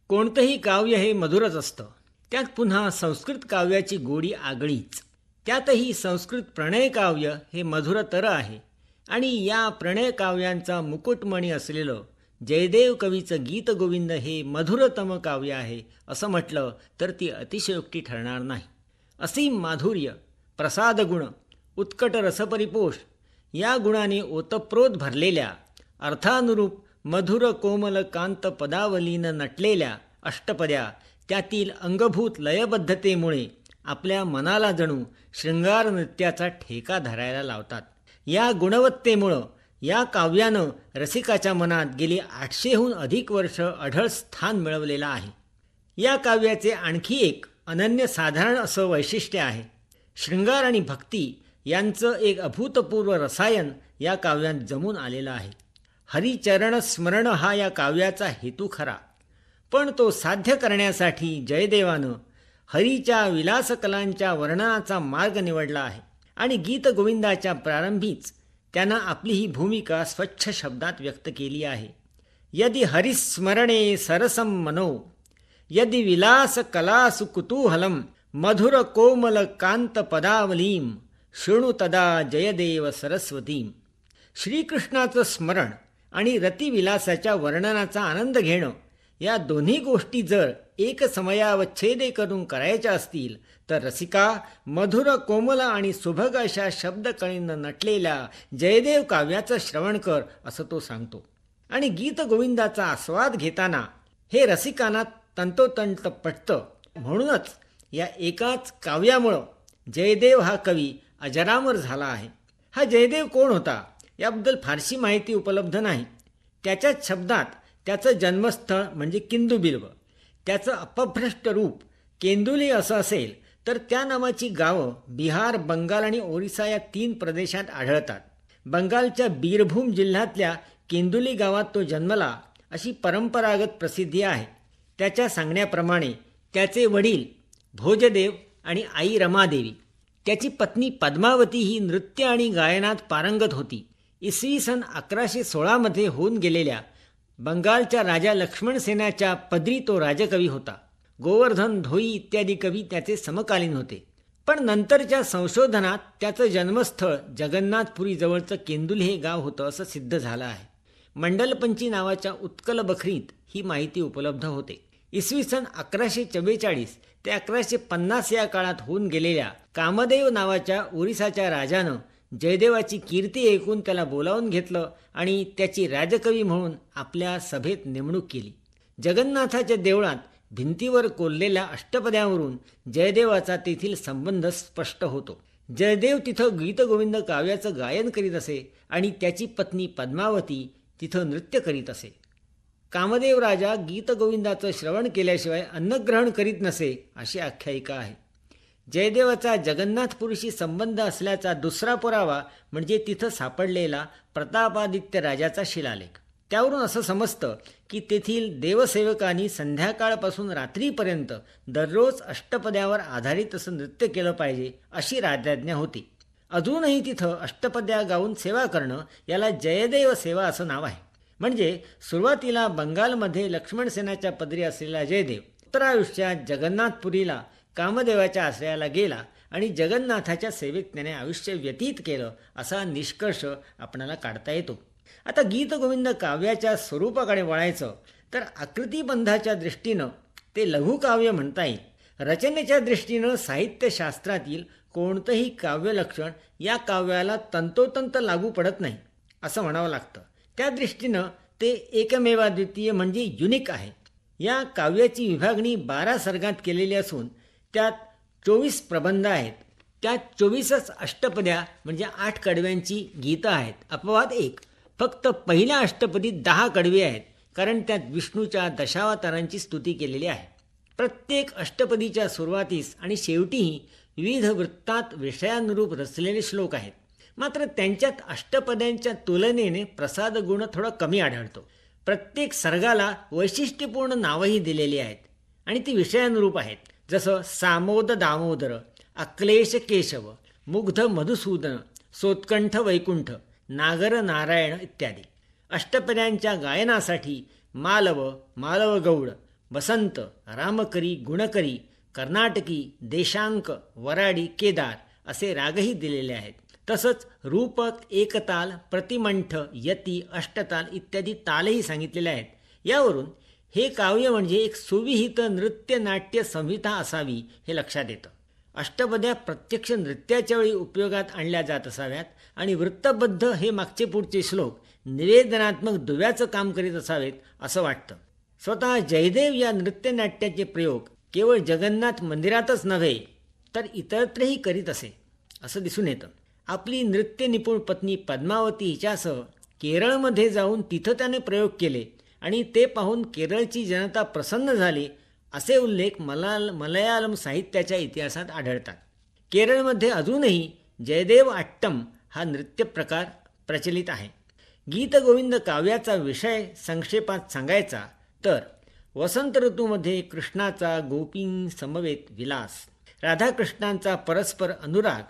कोणतंही काव्य हे मधुरच असतं. त्यात पुन्हा संस्कृत काव्याची गोडी आगळीच. त्यातही संस्कृत प्रणय काव्य हे मधुरतर आहे. आणि या प्रणय काव्यांचा मुकुटमणी असलेलं जयदेव कवीचं गीतगोविंद हे मधुरतम काव्य आहे असं म्हटलं तर ती अतिशयोक्ती ठरणार नाही. असीम माधुर्य, प्रसादगुण, उत्कट रसपरिपोष या गुणाने ओतप्रोत भरलेल्या, अर्थानुरूप मधुर कोमल कांत पदावलीनं नटलेल्या अष्टपद्या त्यातील अंगभूत लयबद्धतेमुळे आपल्या मनाला जणू शृंगार नृत्याचा ठेका धरायला लावतात. या गुणवत्तेमुळं या काव्यानं रसिकाच्या मनात गेली 800हून अधिक वर्ष अढळ स्थान मिळवलेलं आहे. या काव्याचे आणखी एक अनन्यसाधारण असं वैशिष्ट्य आहे. शृंगार आणि भक्ती यांचं एक अभूतपूर्व रसायन या काव्यात जमून आलेलं आहे. हरिचरण स्मरण हा या काव्याचा हेतू खरा, पण तो साध्य करण्यासाठी जयदेवानं हरीच्या विलासकलांच्या वर्णनाचा मार्ग निवडला आहे. आणि गीतगोविंदाच्या प्रारंभीच त्यानं आपली ही भूमिका स्वच्छ शब्दात व्यक्त केली आहे. यदि हरिस्मरणे सरसम मनो, यदि विलास कलासु कुतूहलम, मधुर कोमल कांत पदावलीम, शृणु तदा जयदेव सरस्वतीम. श्रीकृष्णाचं स्मरण आणि रतिविलासाच्या वर्णनाचा आनंद घेणं या दोन्ही गोष्टी जर एक समयावच्छेदे करून करायच्या असतील तर रसिका मधुर कोमल आणि सुभग अशा शब्दकळीनं नटलेल्या जयदेव काव्याचं श्रवण कर असं तो सांगतो. आणि गीतगोविंदाचा आस्वाद घेताना हे रसिकांना तंतोतंत पटतं. म्हणूनच या एकाच काव्यामुळं जयदेव हा कवी अजरामर झाला आहे. हा जयदेव कोण होता याबद्दल फारशी माहिती उपलब्ध नाही. त्याच्याच शब्दात त्याचं जन्मस्थळ म्हणजे किंदुबिल्व, त्याचं अपभ्रष्ट रूप केंदुली असं असेल तर त्या नावाची गावं बिहार, बंगाल आणि ओरिसा या 3 प्रदेशात आढळतात. बंगालच्या बीरभूम जिल्ह्यातल्या केंदुली गावात तो जन्मला अशी परंपरागत प्रसिद्धी आहे. त्याच्या सांगण्याप्रमाणे त्याचे वडील भोजदेव आणि आई रमादेवी, त्याची पत्नी पद्मावती ही नृत्य आणि गायनात पारंगत होती. इसवी सन 1116 होऊन गेलेल्या बंगालच्या राजा लक्ष्मणसेनाच्या पदरी तो राजकवी होता. गोवर्धन, धोई इत्यादी कवी त्याचे समकालीन होते. पण नंतरच्या संशोधनात त्याचं जन्मस्थळ जगन्नाथपुरी जवळचं केंदुल हे गाव होतं असं सिद्ध झालं आहे. मंडलपंची नावाच्या उत्कल बखरीत ही माहिती उपलब्ध होते. इसवी सन 1144 ते 1150 या काळात होऊन गेलेल्या कामदेव नावाच्या ओरिसाच्या राजानं जयदेवाची कीर्ती ऐकून त्याला बोलावून घेतलं आणि त्याची राजकवी म्हणून आपल्या सभेत नेमणूक केली. जगन्नाथाच्या देवळात भिंतीवर कोरलेल्या अष्टपद्यावरून जयदेवाचा तेथील संबंध स्पष्ट होतो. जयदेव तिथं गीतगोविंद काव्याचं गायन करीत असे आणि त्याची पत्नी पद्मावती तिथं नृत्य करीत असे. कामदेव राजा गीतगोविंदाचं श्रवण केल्याशिवाय अन्नग्रहण करीत नसे अशी आख्यायिका आहे. जयदेवाचा जगन्नाथपुरीशी संबंध असल्याचा दुसरा पुरावा म्हणजे तिथं सापडलेला प्रतापादित्य राजाचा शिलालेख. त्यावरून असं समजतं की तेथील देवसेवकांनी संध्याकाळपासून रात्रीपर्यंत दररोज अष्टपद्यावर आधारित असं नृत्य केलं पाहिजे अशी राजाज्ञा होती. अजूनही तिथं अष्टपद्या गाऊन सेवा करणं याला जयदेव सेवा असं नाव आहे. म्हणजे सुरुवातीला बंगालमध्ये लक्ष्मणसेनाच्या पदरी असलेला जयदेव उत्तरायुष्यात जगन्नाथपुरीला कामदेवाच्या आश्रयाला गेला आणि जगन्नाथाच्या सेवेत त्याने आयुष्य व्यतीत केलं असा निष्कर्ष आपणाला काढता येतो. आता गीतगोविंद काव्याच्या स्वरूपाकडे वळायचं तर आकृतीबंधाच्या दृष्टीनं ते लघुकाव्य म्हणता येईल. रचनेच्या दृष्टीनं साहित्यशास्त्रातील कोणतंही काव्यलक्षण या काव्याला तंतोतंत लागू पडत नाही असं म्हणावं लागतं. त्या दृष्टीनं ते एकमेवाद्वितीय म्हणजे युनिक आहे. या काव्याची विभागणी 12 सर्गात केलेली असून त्यात 24 प्रबंध आहेत. त्यात 24च अष्टपद्या म्हणजे 8 कडव्यांची गीतं आहेत. अपवाद 1, फक्त पहिल्या अष्टपदीत 10 कडवे आहेत, कारण त्यात विष्णूच्या दशावतारांची स्तुती केलेली आहे. प्रत्येक अष्टपदीच्या सुरुवातीस आणि शेवटीही विविध वृत्तात विषयानुरूप रचलेले श्लोक आहेत. मात्र त्यांच्यात अष्टपद्यांच्या तुलनेने प्रसाद गुण थोडा कमी आढळतो. प्रत्येक सर्गाला वैशिष्ट्यपूर्ण नावंही दिलेली आहेत आणि ती विषयानुरूप आहेत. जसं सामोद दामोदर, अक्लेश केशव, मुग्ध मधुसूदन, सोत्कंठ वैकुंठ, नागर नारायण इत्यादी. अष्टपद्यांच्या गायनासाठी मालव, मालव गौड, वसंत, रामकरी, गुणकरी, कर्नाटकी, देशांक, वराडी, केदार असे रागही दिलेले आहेत. तसंच रूपक, एकताल, प्रतिमंठ, यती, अष्टताल इत्यादी तालही सांगितलेले आहेत. यावरून हे काव्य म्हणजे एक सुविहित नृत्य नाट्य संहिता असावी हे लक्षात येतं. अष्टपद्या प्रत्यक्ष नृत्याच्या वेळी उपयोगात आणल्या जात असाव्यात आणि वृत्तबद्ध हे मागचे पुढचे श्लोक निवेदनात्मक दुव्याचं काम करीत असावेत असं वाटतं. स्वतः जयदेव या नृत्यनाट्याचे प्रयोग केवळ जगन्नाथ मंदिरातच नव्हे तर इतरत्रही करीत असे असं दिसून येतं. आपली नृत्य निपुण पत्नी पद्मावती हिच्यासह केरळमध्ये जाऊन तिथं त्याने प्रयोग केले आणि ते पाहून केरळची जनता प्रसन्न झाली असे उल्लेख मलयालम साहित्याच्या इतिहासात आढळतात. केरळमध्ये अजूनही जयदेव आट्टम हा नृत्य प्रकार प्रचलित आहे. गीतगोविंद काव्याचा विषय संक्षेपात सांगायचा तर वसंत ऋतूमध्ये कृष्णाचा गोपींसमवेत विलास, राधाकृष्णांचा परस्पर अनुराग,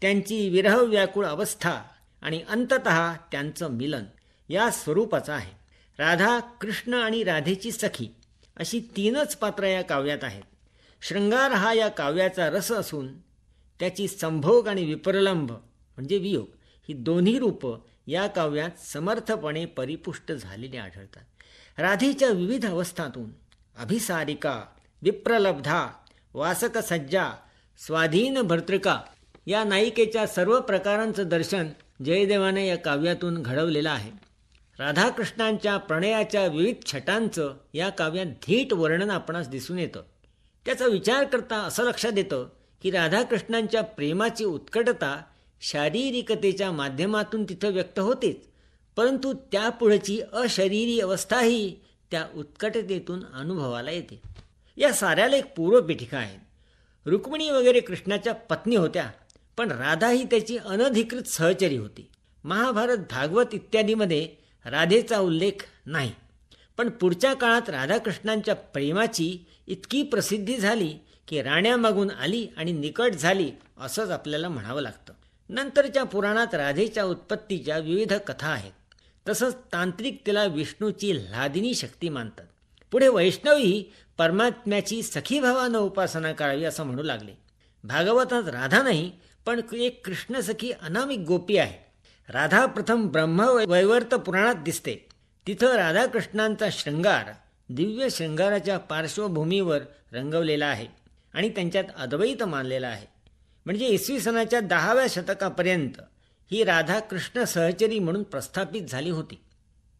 त्यांची विरहव्याकुळ अवस्था आणि अंततः त्यांचं मिलन या स्वरूपाचं आहे. राधा, कृष्ण आणि राधेची सखी अशी तीनच पात्र या काव्यात आहेत. शृंगार हा या काव्याचा रस असून त्याची संभोग आणि विप्रलंभ म्हणजे वियोग ही दोन्ही रूपं या काव्यात समर्थपणे परिपुष्ट झालेली आढळतात. राधेच्या विविध अवस्थातून अभिसारिका, विप्रलब्धा, वासकसज्जा, स्वाधीन भर्तृका या नायिकेच्या सर्व प्रकारांचं दर्शन जयदेवाने या काव्यातून घडवलेलं आहे. राधाकृष्णांच्या प्रणयाच्या विविध छटांचं या काव्यात थेट वर्णन आपणास दिसून येतं. त्याचा विचार करता असं लक्षात येतं की राधाकृष्णांच्या प्रेमाची उत्कटता शारीरिकतेच्या माध्यमातून तिथं व्यक्त होतेच, परंतु त्यापुढची अशरीरी अवस्थाही त्या उत्कटतेतून अनुभवाला येते. या साऱ्याला एक पूर्वपीठिका आहे. रुक्मिणी वगैरे कृष्णाच्या पत्नी होत्या, पण राधा ही त्याची अनधिकृत सहचरी होती. महाभारत, भागवत इत्यादीमध्ये राधेचा उल्लेख नाही, पण पुढच्या काळात राधाकृष्णांच्या प्रेमाची इतकी प्रसिद्धी झाली की राण्या आली आणि निकट झाली असंच आपल्याला म्हणावं लागतं. नंतरच्या पुराणात राधेच्या उत्पत्तीच्या विविध कथा आहेत. तसंच तांत्रिक तिला विष्णूची ल्हादिनी शक्ती मानतात. पुढे वैष्णवही परमात्म्याची सखीभावानं उपासना करावी असं म्हणू लागले. भागवतात राधा नाही, पण एक कृष्णसखी अनामिक गोपी आहे. राधा प्रथम ब्रह्मवैवर्त पुराणात दिसते. तिथं राधाकृष्णांचा शृंगार दिव्य शृंगाराच्या पार्श्वभूमीवर रंगवलेला आहे आणि त्यांच्यात अद्वैत मानलेला आहे. म्हणजे इसवी सनाच्या 10व्या शतकापर्यंत ही राधा कृष्ण सहचरी म्हणून प्रस्थापित झाली होती.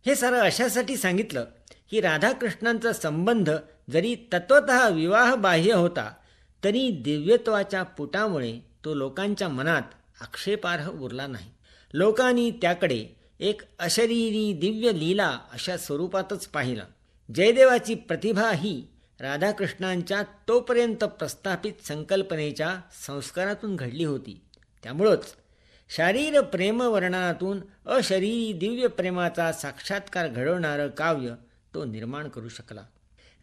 हे सारं अशासाठी सांगितलं की राधाकृष्णांचा संबंध जरी तत्वतः विवाहबाह्य होता तरी दिव्यत्वाच्या पुटामुळे तो लोकांच्या मनात आक्षेपार्ह उरला नाही. लोकांनी त्याकडे एक अशरीरी दिव्य लीला अशा स्वरूपातच पाहिलं. जयदेवाची प्रतिभा ही राधाकृष्णांच्या तोपर्यंत प्रस्थापित संकल्पनेच्या संस्कारातून घडली होती. त्यामुळंच शारीर प्रेमवर्णनातून अशरीरी दिव्य प्रेमाचा साक्षात्कार घडवणारं काव्य तो निर्माण करू शकला.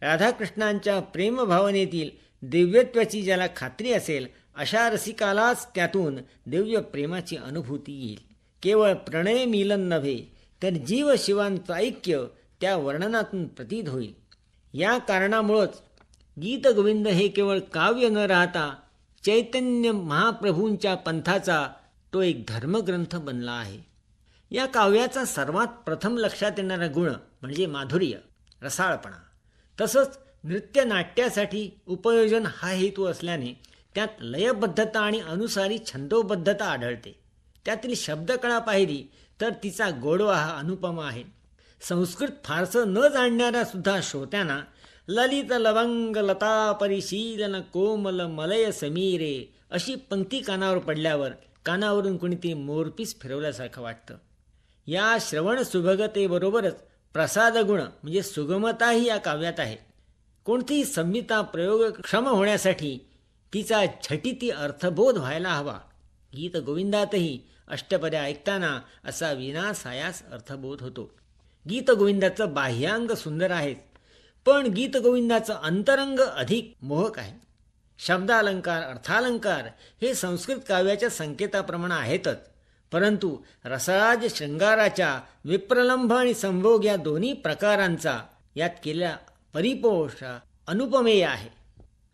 राधाकृष्णांच्या प्रेमभावनेतील दिव्यत्वाची ज्याला खात्री असेल अशा रसिकालाच त्यातून दिव्य प्रेमाची अनुभूती येईल. केवळ प्रणय मिलन नव्हे तर जीव शिवांचं ऐक्य त्या वर्णनातून प्रतीत होईल. या कारणामुळंच गीतगोविंद हे केवळ काव्य न राहता चैतन्य महाप्रभूंच्या पंथाचा तो एक धर्मग्रंथ बनला आहे. या काव्याचा सर्वात प्रथम लक्षात येणारा गुण म्हणजे माधुर्य, रसाळपणा. तसंच नृत्य नाट्यासाठी उपयोजन हा हेतू असल्याने त्यात लयबद्धता आणि अनुसारी छंदोबद्धता आढळते. त्यातील शब्दकळा पाहिली तर तिचा गोडवा हा अनुपम आहे. संस्कृत फारसं न जाणणाऱ्या सुद्धा श्रोत्यांना ललित लवंग लता परिशीलन कोमल मलय समीरे अशी पंक्ती कानावर पडल्यावर कानावरून कोणीतरी मोरपीस फिरवल्यासारखं वाटतं. या श्रवण सुभगतेबरोबरच प्रसाद गुण म्हणजे सुगमताही या काव्यात आहे. कोणतीही संहिता प्रयोगक्षम होण्यासाठी तिचा झटिती अर्थबोध व्हायला हवा. गीतगोविंदातही अष्टपद्या ऐकताना असा विनासायास अर्थबोध होतो. गीतगोविंदाचं बाह्यांग सुंदर आहे, पण गीतगोविंदाचं अंतरंग अधिक मोहक आहे. शब्दालंकार, अर्थालंकार हे संस्कृत काव्याच्या संकेताप्रमाणे आहेतच, परंतु रसराज शृंगाराच्या विप्रलंभ आणि संभोग या दोन्ही प्रकारांचा यात केलेला परिपोष अनुपमेय आहे.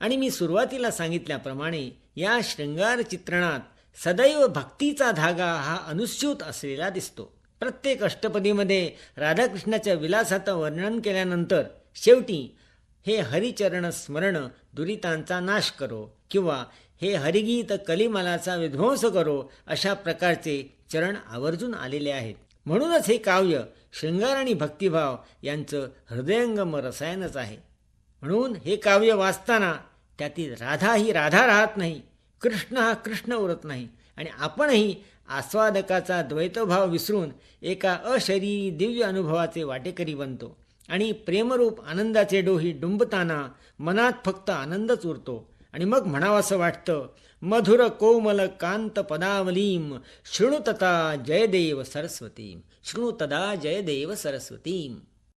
आणि मी सुरुवातीला सांगितल्याप्रमाणे या शृंगार चित्रणात सदैव भक्तीचा धागा हा अनुस्यूत असलेला दिसतो. प्रत्येक अष्टपदीमध्ये राधाकृष्णाच्या विलासाचं वर्णन केल्यानंतर शेवटी हे हरिचरण स्मरण दुरितांचा नाश करो किंवा हे हरिगीत कलिमलाचा विध्वंस करो अशा प्रकारचे चरण आवर्जून आलेले आहेत. म्हणूनच हे काव्य शृंगार आणि भक्तिभाव यांचं हृदयंगम रसायनच आहे. म्हणून हे काव्य वाचताना त्यातील राधा ही राधा राहत नाही, कृष्ण हा कृष्ण उरत नाही आणि आपणही आस्वादकाचा द्वैतभाव विसरून एका अशरीरी दिव्य अनुभवाचे वाटेकरी बनतो आणि प्रेमरूप आनंदाचे डोही डुंबताना मनात फक्त आनंदच उरतो आणि मग म्हणावंसं वाटतं, मधुर कोमल कांत पदावलीम शृणुतता जयदेव सरस्वतीम, शृणुतदा जयदेव सरस्वतीम.